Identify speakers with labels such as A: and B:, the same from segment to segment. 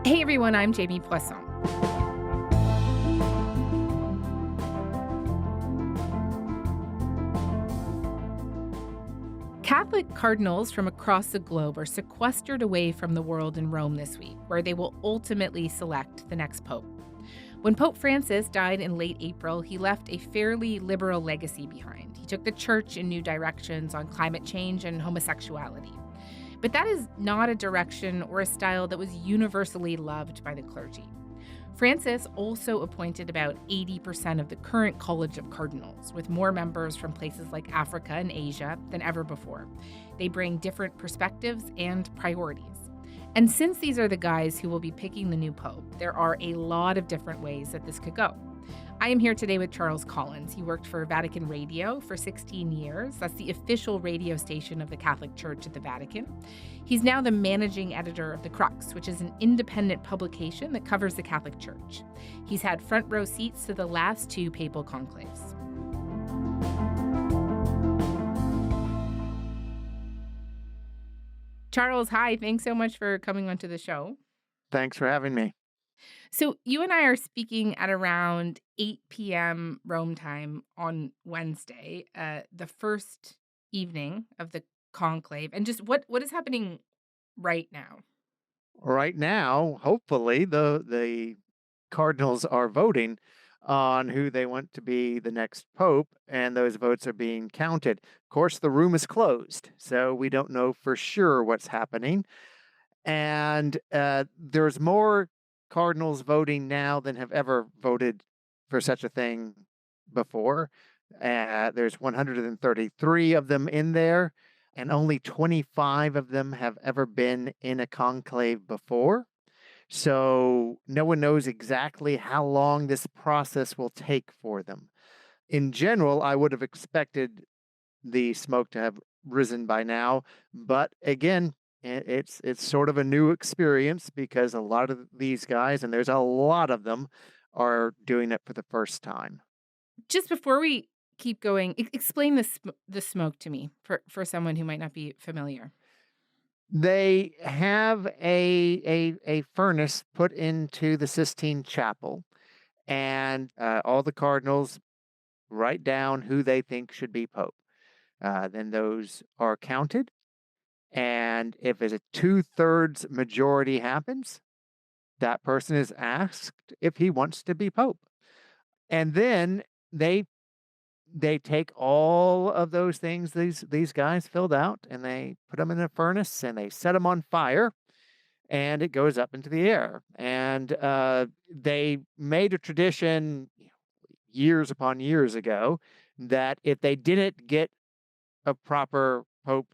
A: Hey everyone, I'm Jamie Poisson. Catholic cardinals from across the globe are sequestered away from the world in Rome this week, where they will ultimately select the next pope. When Pope Francis died in late April, he left a fairly liberal legacy behind. He took the church in new directions on climate change and homosexuality. But that is not a direction or a style that was universally loved by the clergy. Francis also appointed about 80% of the current College of Cardinals, with more members from places like Africa and Asia than ever before. They bring different perspectives and priorities. And since these are the guys who will be picking the new pope, there are a lot of different ways that this could go. I am here today with Charles Collins. He worked for Vatican Radio for 16 years. That's the official radio station of the Catholic Church at the Vatican. He's now the managing editor of The Crux, which is an independent publication that covers the Catholic Church. He's had front row seats to the last two papal conclaves. Charles, hi. Thanks so much for coming onto the show.
B: Thanks for having me.
A: So you and I are speaking at around 8 p.m. Rome time on Wednesday, the first evening of the conclave. And just what is happening right now?
B: Right now, hopefully, the Cardinals are voting on who they want to be the next pope, and those votes are being counted. Of course, the room is closed, so we don't know for sure what's happening. And there's more Cardinals voting now than have ever voted for such a thing before. There's 133 of them in there, and only 25 of them have ever been in a conclave before. So no one knows exactly how long this process will take for them. In general, I would have expected the smoke to have risen by now, but again, it's sort of a new experience because a lot of these guys, and there's a lot of them, are doing it for the first time.
A: Just before we keep going, explain the smoke to me for someone who might not be familiar.
B: They have a furnace put into the Sistine Chapel, and all the cardinals write down who they think should be pope. Then those are counted, and if a two-thirds majority happens, that person is asked if he wants to be pope. And then they take all of those things these guys filled out, and they put them in a furnace, and they set them on fire, and it goes up into the air. And they made a tradition years upon years ago that if they didn't get a proper pope,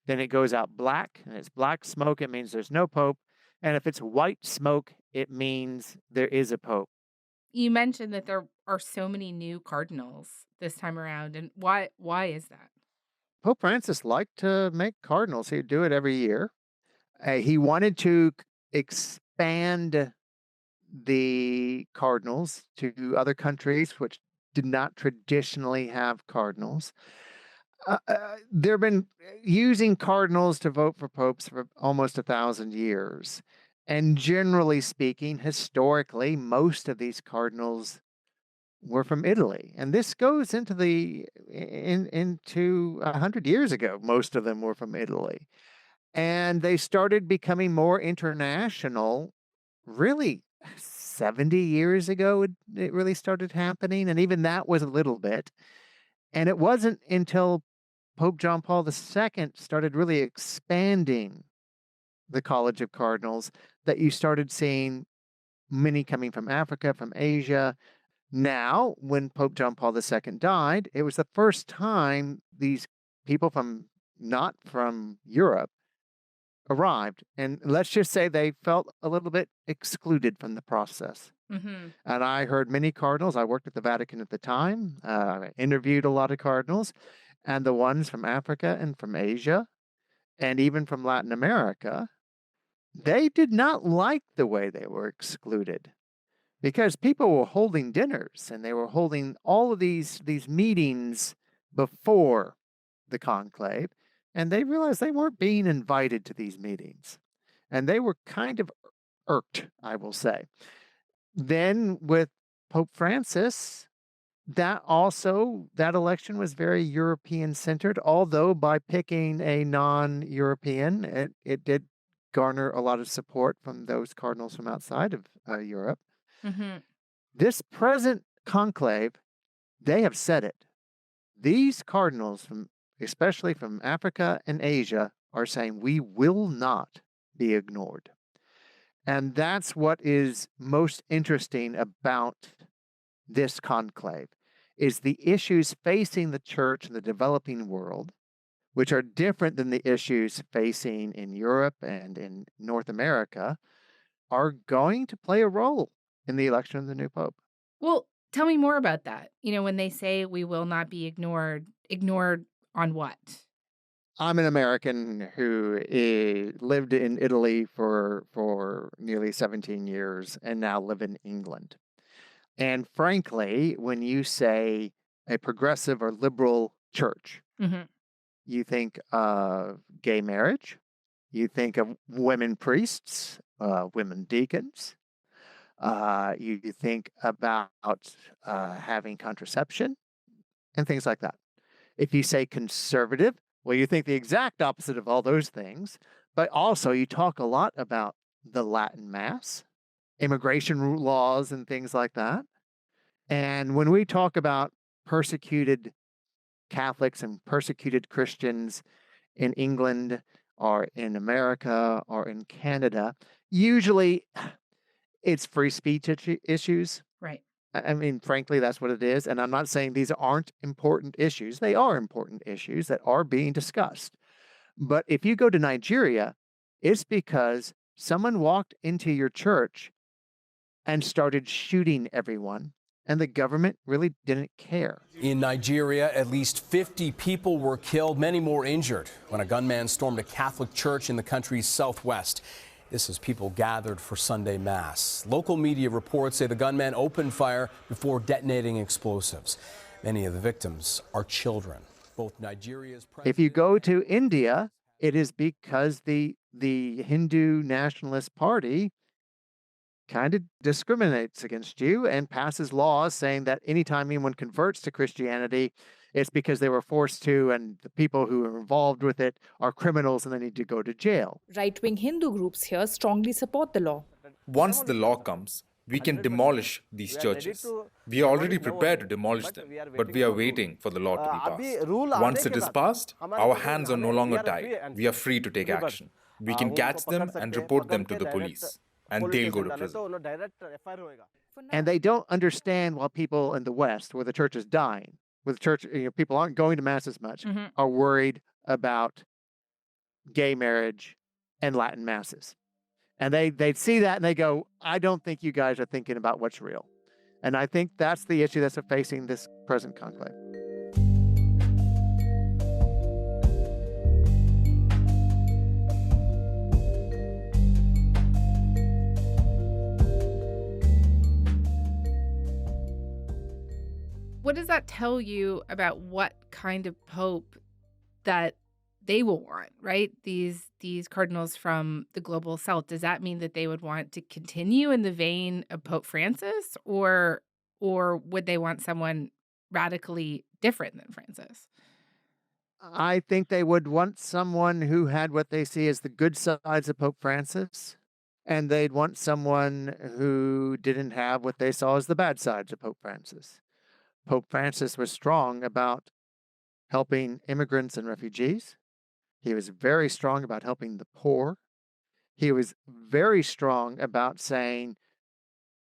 B: then it goes out black, and it's black smoke, it means there's no pope. And if it's white smoke, it means there is a pope.
A: You mentioned that there are so many new cardinals this time around, and why is that?
B: Pope Francis liked to make cardinals. He'd do it every year. He wanted to expand the cardinals to other countries which did not traditionally have cardinals. They've been using cardinals to vote for popes for almost 1,000 years. And generally speaking, historically, most of these cardinals were from Italy. And this goes into into 100 years ago. Most of them were from Italy. And they started becoming more international really 70 years ago. It really started happening. And even that was a little bit. And it wasn't until Pope John Paul II started really expanding the College of Cardinals that you started seeing many coming from Africa, from Asia. Now, when Pope John Paul II died, it was the first time these people from not from Europe arrived. And let's just say they felt a little bit excluded from the process.
A: Mm-hmm.
B: And I heard many cardinals. I worked at the Vatican at the time. I interviewed a lot of cardinals, and the ones from Africa and from Asia and even from Latin America, they did not like the way they were excluded because people were holding dinners and they were holding all of these meetings before the conclave, and they realized they weren't being invited to these meetings. And they were kind of irked, I will say. Then with Pope Francis, that election was very European centered, although by picking a non-European, it did garner a lot of support from those cardinals from outside of Europe.
A: Hmm.
B: This present conclave, they have said it. These cardinals, especially from Africa and Asia, are saying we will not be ignored. And that's what is most interesting about this conclave, is the issues facing the church and the developing world, which are different than the issues facing in Europe and in North America, are going to play a role in the election of the new pope.
A: Well, tell me more about that. When they say we will not be ignored on what?
B: I'm an American who lived in Italy for nearly 17 years and now live in England. And frankly, when you say a progressive or liberal church,
A: Hmm.
B: you think of gay marriage, you think of women priests, women deacons, you think about having contraception and things like that. If you say conservative, well, you think the exact opposite of all those things, but also you talk a lot about the Latin Mass, immigration laws, and things like that. And when we talk about persecuted Catholics and persecuted Christians in England or in America or in Canada, usually it's free speech issues.
A: Right.
B: I mean, frankly, that's what it is. And I'm not saying these aren't important issues. They are important issues that are being discussed. But if you go to Nigeria, it's because someone walked into your church and started shooting everyone, and the government really didn't care.
C: In Nigeria, at least 50 people were killed, many more injured, when a gunman stormed a Catholic church in the country's southwest. This as people gathered for Sunday Mass. Local media reports say the gunman opened fire before detonating explosives. Many of the victims are children. Both Nigeria's
B: If you go to India, it is because the Hindu Nationalist Party kind of discriminates against you and passes laws saying that anytime anyone converts to Christianity, it's because they were forced to, and the people who are involved with it are criminals and they need to go to jail.
D: Right-wing Hindu groups here strongly support the law.
E: Once the law comes, we can demolish these churches. We are already prepared to demolish them, but we are waiting for the law to be passed. Once it is passed, our hands are no longer tied. We are free to take action. We can catch them and report them to the police, and they'll go to prison.
B: And they don't understand why people in the West, where the church is dying, where the church, people aren't going to Mass as much, are worried about gay marriage and Latin Masses. And they see that and they go, I don't think you guys are thinking about what's real. And I think that's the issue that's facing this present conclave.
A: What does that tell you about what kind of pope that they will want, right? These cardinals from the global south. Does that mean that they would want to continue in the vein of Pope Francis, or would they want someone radically different than Francis?
B: I think they would want someone who had what they see as the good sides of Pope Francis, and they'd want someone who didn't have what they saw as the bad sides of Pope Francis. Pope Francis was strong about helping immigrants and refugees. He was very strong about helping the poor. He was very strong about saying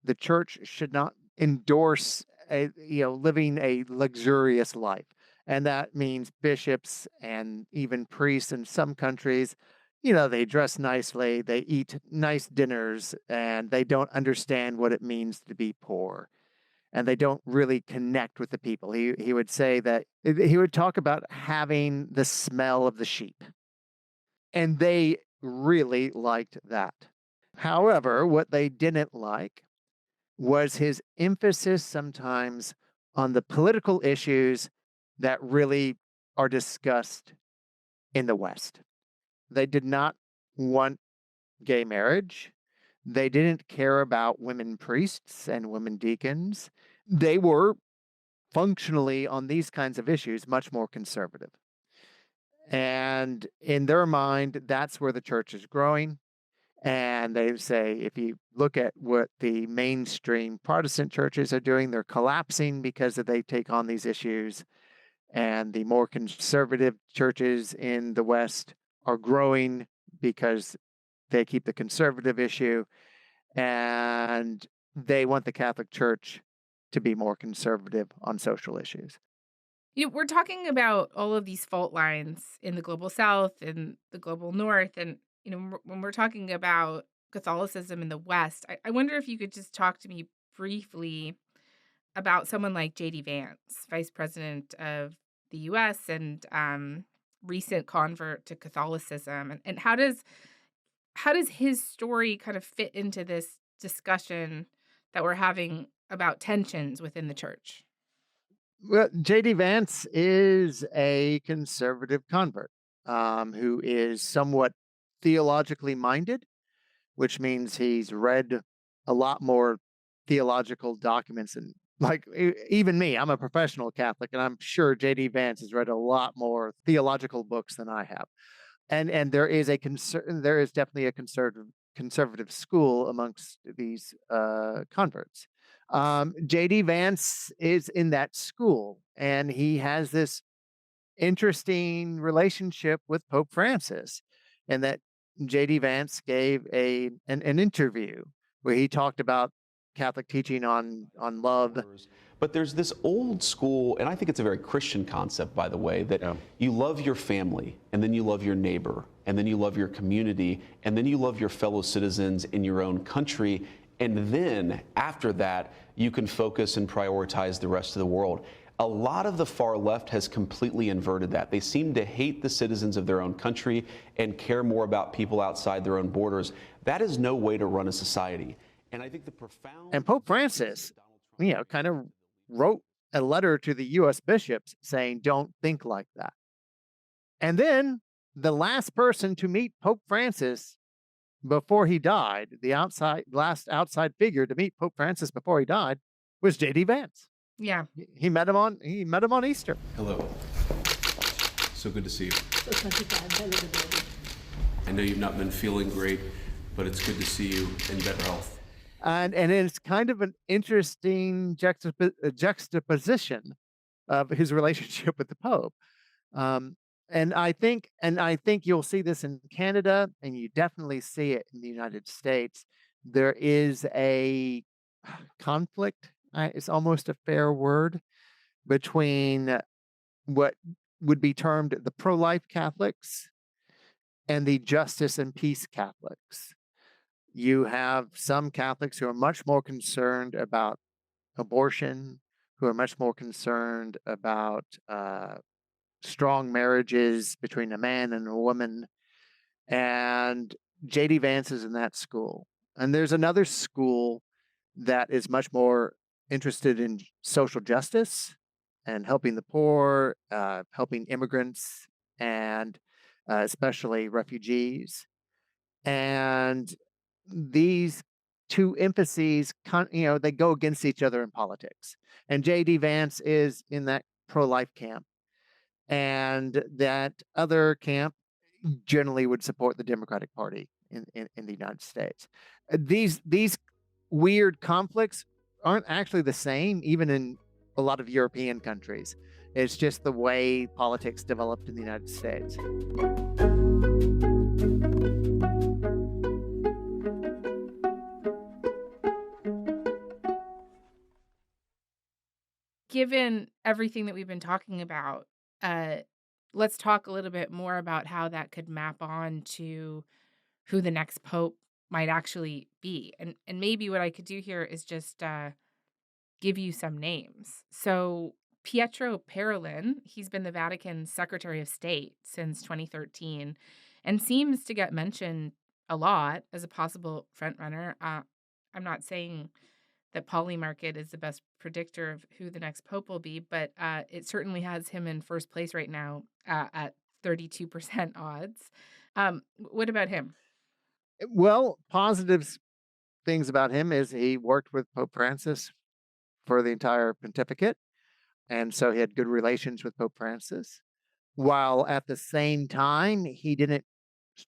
B: the church should not endorse living a luxurious life. And that means bishops and even priests in some countries, they dress nicely, they eat nice dinners, and they don't understand what it means to be poor. And they don't really connect with the people. He would say that he would talk about having the smell of the sheep. And they really liked that. However, what they didn't like was his emphasis sometimes on the political issues that really are discussed in the West. They did not want gay marriage. They didn't care about women priests and women deacons. They were functionally, on these kinds of issues, much more conservative. And in their mind, that's where the church is growing. And they say, if you look at what the mainstream Protestant churches are doing, they're collapsing because they take on these issues. And the more conservative churches in the West are growing because they keep the conservative issue. And they want the Catholic Church to be more conservative on social issues.
A: We're talking about all of these fault lines in the global South and the global North. And, when we're talking about Catholicism in the West, I wonder if you could just talk to me briefly about someone like J.D. Vance, Vice President of the U.S. and recent convert to Catholicism. And how does his story kind of fit into this discussion that we're having about tensions within the church?
B: Well, J.D. Vance is a conservative convert who is somewhat theologically minded, which means he's read a lot more theological documents. And even me, I'm a professional Catholic, and I'm sure J.D. Vance has read a lot more theological books than I have. And there is definitely a conservative school amongst these converts. J.D. Vance is in that school, and he has this interesting relationship with Pope Francis, and that J.D. Vance gave an interview where he talked about Catholic teaching on love.
F: But there's this old school, and I think it's a very Christian concept, by the way, that you love your family, and then you love your neighbor, and then you love your community, and then you love your fellow citizens in your own country, and then after that, you can focus and prioritize the rest of the world. A lot of the far left has completely inverted that. They seem to hate the citizens of their own country and care more about people outside their own borders. That is no way to run a society. And I think the profound...
B: And Pope Francis, kind of wrote a letter to the U.S. bishops saying, don't think like that. And then the last person to meet Pope Francis before he died, the last outside figure to meet Pope Francis before he died, was J.D. Vance.
A: Yeah.
B: He met him on Easter.
G: Hello. So good to see you. I know you've not been feeling great, but it's good to see you in better health.
B: And it's kind of an interesting juxtaposition of his relationship with the Pope. And I think you'll see this in Canada, and you definitely see it in the United States. There is a conflict, it's almost a fair word, between what would be termed the pro-life Catholics and the justice and peace Catholics. You have some Catholics who are much more concerned about abortion, who are much more concerned about strong marriages between a man and a woman. And J.D. Vance is in that school. And there's another school that is much more interested in social justice and helping the poor, helping immigrants, and especially refugees. And these two emphases, they go against each other in politics. And J.D. Vance is in that pro-life camp. And that other camp generally would support the Democratic Party in the United States. These weird conflicts aren't actually the same, even in a lot of European countries. It's just the way politics developed in the United States.
A: Given everything that we've been talking about, let's talk a little bit more about how that could map on to who the next pope might actually be. And maybe what I could do here is just give you some names. So Pietro Parolin, he's been the Vatican Secretary of State since 2013 and seems to get mentioned a lot as a possible frontrunner. I'm not saying that Polymarket is the best predictor of who the next pope will be, but it certainly has him in first place right now at 32% odds. What about him?
B: Well, positives things about him is he worked with Pope Francis for the entire pontificate, and so he had good relations with Pope Francis, while at the same time, he didn't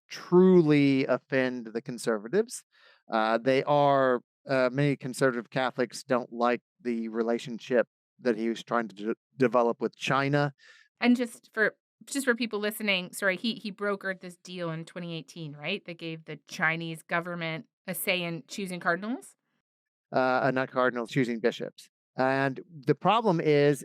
B: truly offend the conservatives. They are Many conservative Catholics don't like the relationship that he was trying to develop with China.
A: And just for people listening, sorry, he brokered this deal in 2018, right? That gave the Chinese government a say in choosing cardinals.
B: Not cardinals, choosing bishops. And the problem is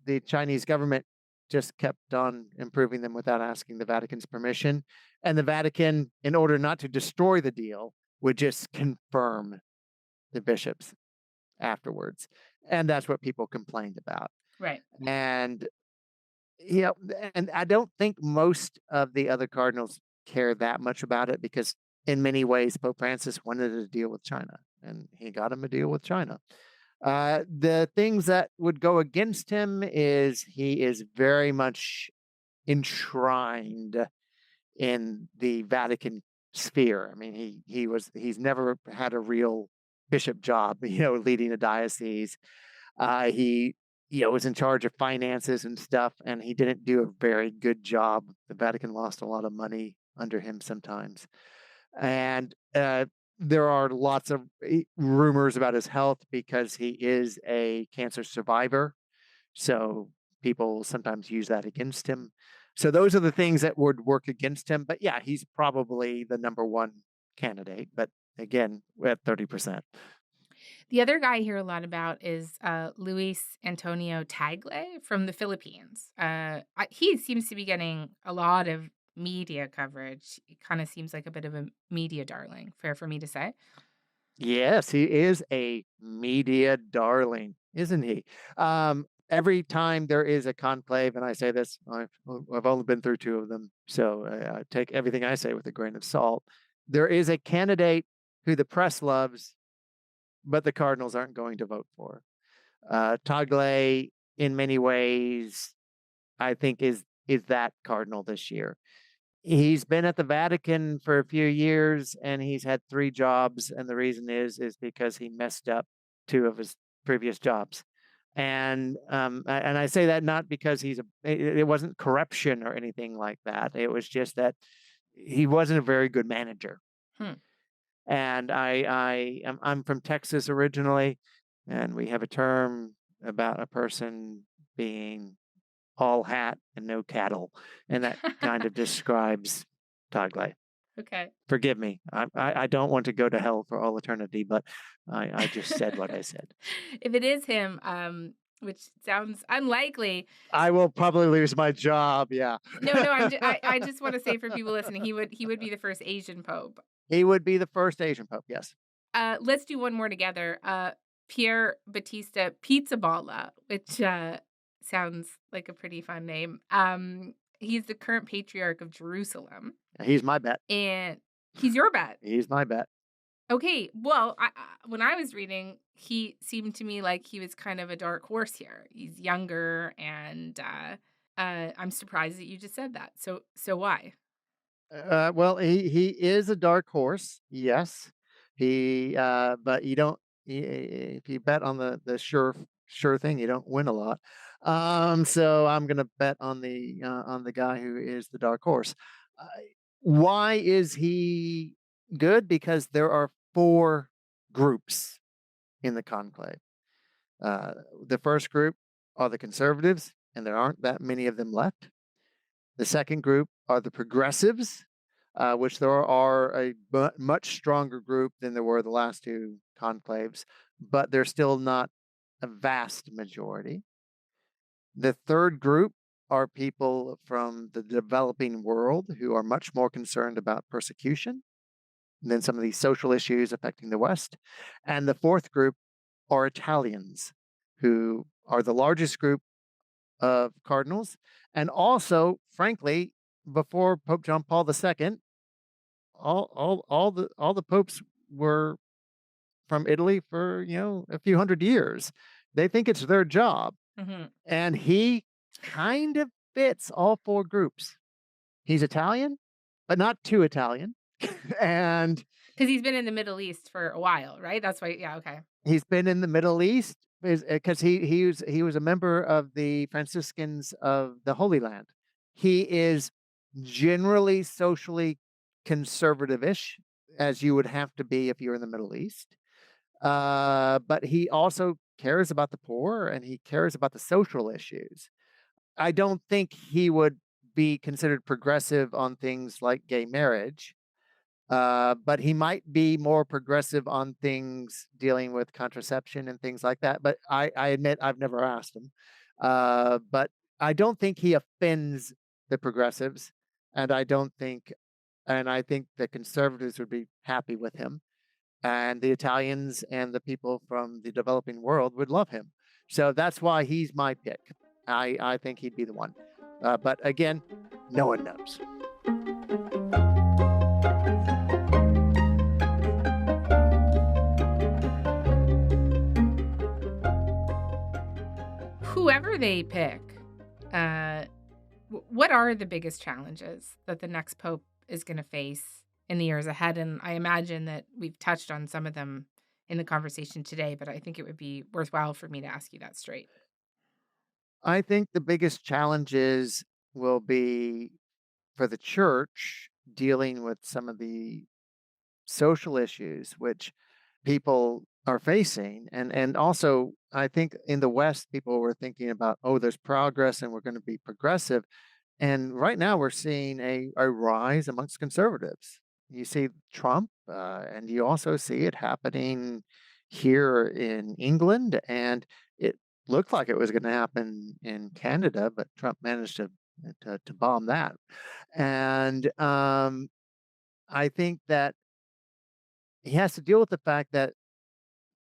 B: the Chinese government just kept on improving them without asking the Vatican's permission. And the Vatican, in order not to destroy the deal, would just confirm the bishops afterwards. And that's what people complained about.
A: Right.
B: And and I don't think most of the other cardinals care that much about it, because in many ways Pope Francis wanted a deal with China, and he got him a deal with China. The things that would go against him is he is very much enshrined in the Vatican sphere. I mean, he's never had a real bishop job, leading a diocese. He was in charge of finances and stuff, and he didn't do a very good job. The Vatican lost a lot of money under him sometimes. And there are lots of rumors about his health because he is a cancer survivor. So people sometimes use that against him. So those are the things that would work against him. But yeah, he's probably the number one candidate. But again, at 30%.
A: The other guy I hear a lot about is Luis Antonio Tagle from the Philippines. He seems to be getting a lot of media coverage. He kind of seems like a bit of a media darling. Fair for me to say?
B: Yes, he is a media darling, isn't he? Every time there is a conclave, and I say this, I've only been through 2 of them, so I take everything I say with a grain of salt. There is a candidate who the press loves, but the Cardinals aren't going to vote for. Tagle, in many ways, I think is that cardinal this year. He's been at the Vatican for a few years, and he's had 3 jobs, and the reason is because he messed up 2 of his previous jobs. And I say that not because it wasn't corruption or anything like that. It was just that he wasn't a very good manager. And I'm from Texas originally, and we have a term about a person being all hat and no cattle, and that kind of describes Tagle.
A: Okay.
B: Forgive me. I don't want to go to hell for all eternity, but I just said what I said.
A: If it is him, which sounds unlikely.
B: I will probably lose my job. Yeah.
A: No, I just want to say for people listening, he would be the first Asian pope.
B: He would be the first Asian pope. Yes.
A: Let's do one more together. Pier Battista Pizzaballa, which sounds like a pretty fun name. He's the current patriarch of Jerusalem.
B: He's my bet.
A: And he's your bet.
B: He's my bet.
A: Okay. Well, when I was reading, he seemed to me like he was kind of a dark horse here. He's younger, and I'm surprised that you just said that. So why?
B: Well, he is a dark horse. Yes. But you don't. If you bet on the sure thing, you don't win a lot. So I'm going to bet on the guy who is the dark horse. Why is he good? Because there are 4 groups in the conclave. The first group are the conservatives, and there aren't that many of them left. The second group are the progressives, which there are a much stronger group than there were the last 2 conclaves, but they're still not a vast majority. The third group are people from the developing world who are much more concerned about persecution than some of these social issues affecting the West. And the fourth group are Italians, who are the largest group of cardinals. And also, frankly, before Pope John Paul II, all the popes were from Italy for a few hundred years. They think it's their job. And he kind of fits all 4 groups. He's Italian, but not too Italian. And
A: Because he's been in the Middle East for a while, right? That's why. Yeah. Okay.
B: he's been in the Middle East because he was a member of the Franciscans of the Holy Land. He is generally socially conservative-ish, as you would have to be if you're in the Middle East. But he also cares about the poor and he cares about the social issues. I don't think he would be considered progressive on things like gay marriage, but he might be more progressive on things dealing with contraception and things like that. But I admit I've never asked him. But I don't think he offends the progressives, and I think the conservatives would be happy with him, and the Italians and the people from the developing world would love him. So that's why he's my pick. I think he'd be the one. But again, no one knows.
A: Whoever they pick, what are the biggest challenges that the next pope is going to face in the years ahead? And I imagine that we've touched on some of them in the conversation today, but I think it would be worthwhile for me to ask you that straight.
B: I think the biggest challenges will be for the church dealing with some of the social issues which people are facing. And also, I think in the West, people were thinking about, oh, there's progress and we're going to be progressive. And right now, we're seeing a rise amongst conservatives. You see Trump, and you also see it happening here in England. And it looked like it was going to happen in Canada, but Trump managed to bomb that. And I think that he has to deal with the fact that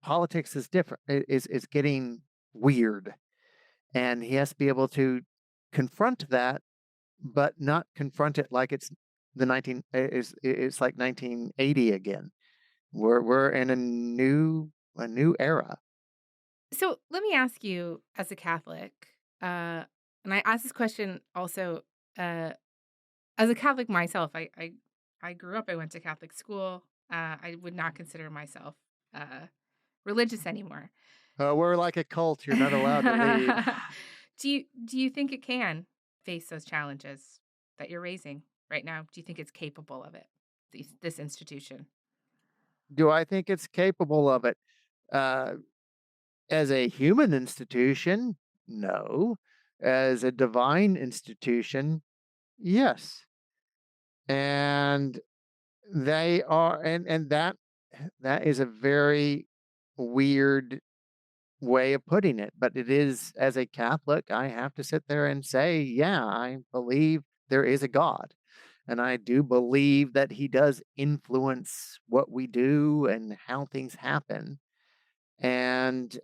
B: politics is different, is getting weird, and he has to be able to confront that, but not confront it like it's the 19 is it's like 1980 again. We're in a new era.
A: So let me ask you, as a Catholic, and I ask this question also as a Catholic myself. I grew up. I went to Catholic school. I would not consider myself religious anymore.
B: We're like a cult. You're not allowed to leave.
A: Do you think it can face those challenges that you're raising right now? Do you think it's capable of it? This institution.
B: Do I think it's capable of it? Uh, as a human institution, no. As a divine institution, yes. And they are, and that is a very weird way of putting it, but it is, as a Catholic, I have to sit there and say, yeah, I believe there is a God. And I do believe that he does influence what we do and how things happen. And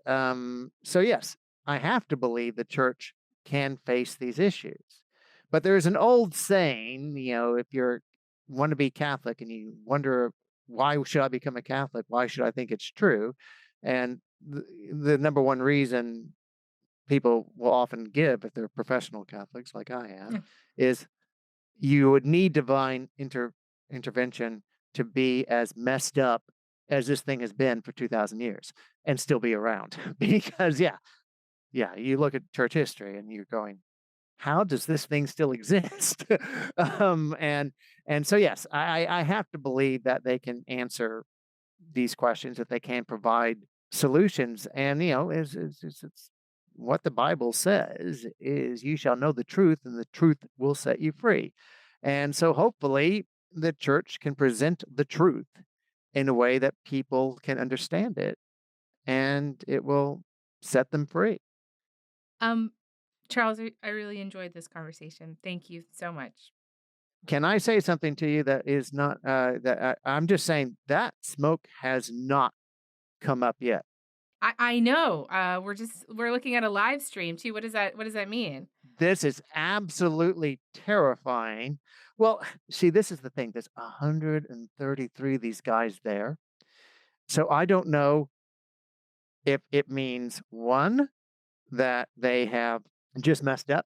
B: so, yes, I have to believe the church can face these issues. But there's an old saying, if you're want to be Catholic and you wonder, why should I become a Catholic? Why should I think it's true? And the number one reason people will often give, if they're professional Catholics like I am, is you would need divine intervention to be as messed up as this thing has been for 2,000 years and still be around. Because, yeah, you look at church history and you're going, how does this thing still exist? And so, yes, I have to believe that they can answer these questions, that they can provide solutions. And, it's what the Bible says is, you shall know the truth and the truth will set you free. And so hopefully the church can present the truth in a way that people can understand it, and it will set them free.
A: Charles, I really enjoyed this conversation. Thank you so much.
B: Can I say something to you that is not that I'm just saying that smoke has not come up yet.
A: I know. We're looking at a live stream too. What does that mean?
B: This is absolutely terrifying. Well, see, this is the thing. There's 133 of these guys there. So I don't know if it means, one, that they have just messed up.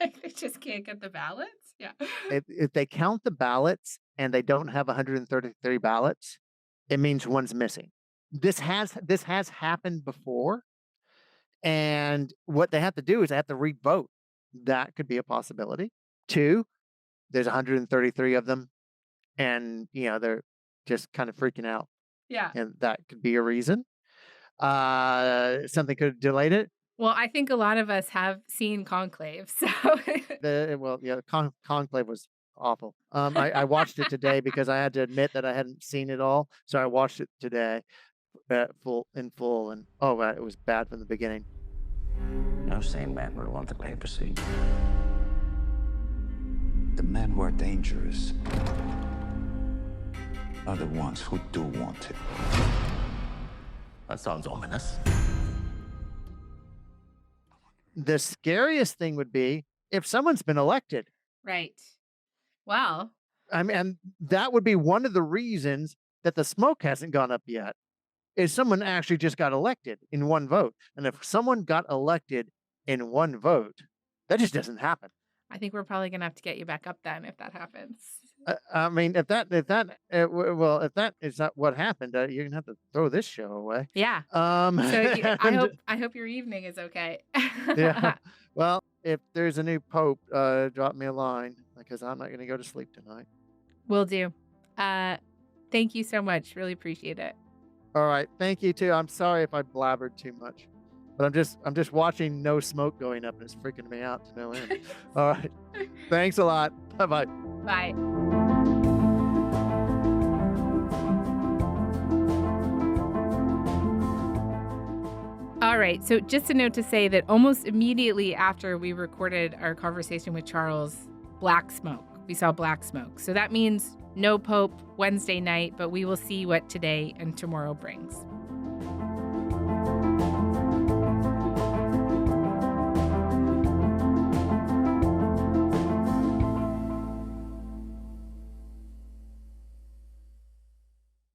A: Like they just can't get the ballots? Yeah.
B: If they count the ballots and they don't have 133 ballots, it means one's missing. This has happened before, and what they have to do is they have to re-vote. That could be a possibility. 2, there's 133 of them, and they're just kind of freaking out,
A: Yeah.
B: and that could be a reason. Something could have delayed it.
A: Well, I think a lot of us have seen Conclave, so
B: Conclave was awful. I watched it today because I had to admit that I hadn't seen it all, so I watched it today, full, and it was bad from the beginning.
H: No sane man would want the papacy. The men who are dangerous are the ones who do want it. That sounds ominous.
B: The scariest thing would be if someone's been elected.
A: right. Well,
B: I mean, and that would be one of the reasons that the smoke hasn't gone up yet, is someone actually just got elected in one vote. And if someone got elected in one vote, that just doesn't happen.
A: I think we're probably gonna have to get you back up then if that happens.
B: I mean, if that is not what happened, you're gonna have to throw this show away.
A: Yeah. So I hope your evening is okay.
B: Yeah. Well, if there's a new pope, drop me a line because I'm not gonna go to sleep tonight.
A: Will do. Thank you so much. Really appreciate it.
B: All right, thank you too. I'm sorry if I blabbered too much, but I'm just watching no smoke going up and it's freaking me out to no end. All right, thanks a lot. Bye.
A: Bye. All right, so just a note to say that almost immediately after we recorded our conversation with Charles, black smoke. We saw black smoke. So that means no Pope Wednesday night, but we will see what today and tomorrow brings.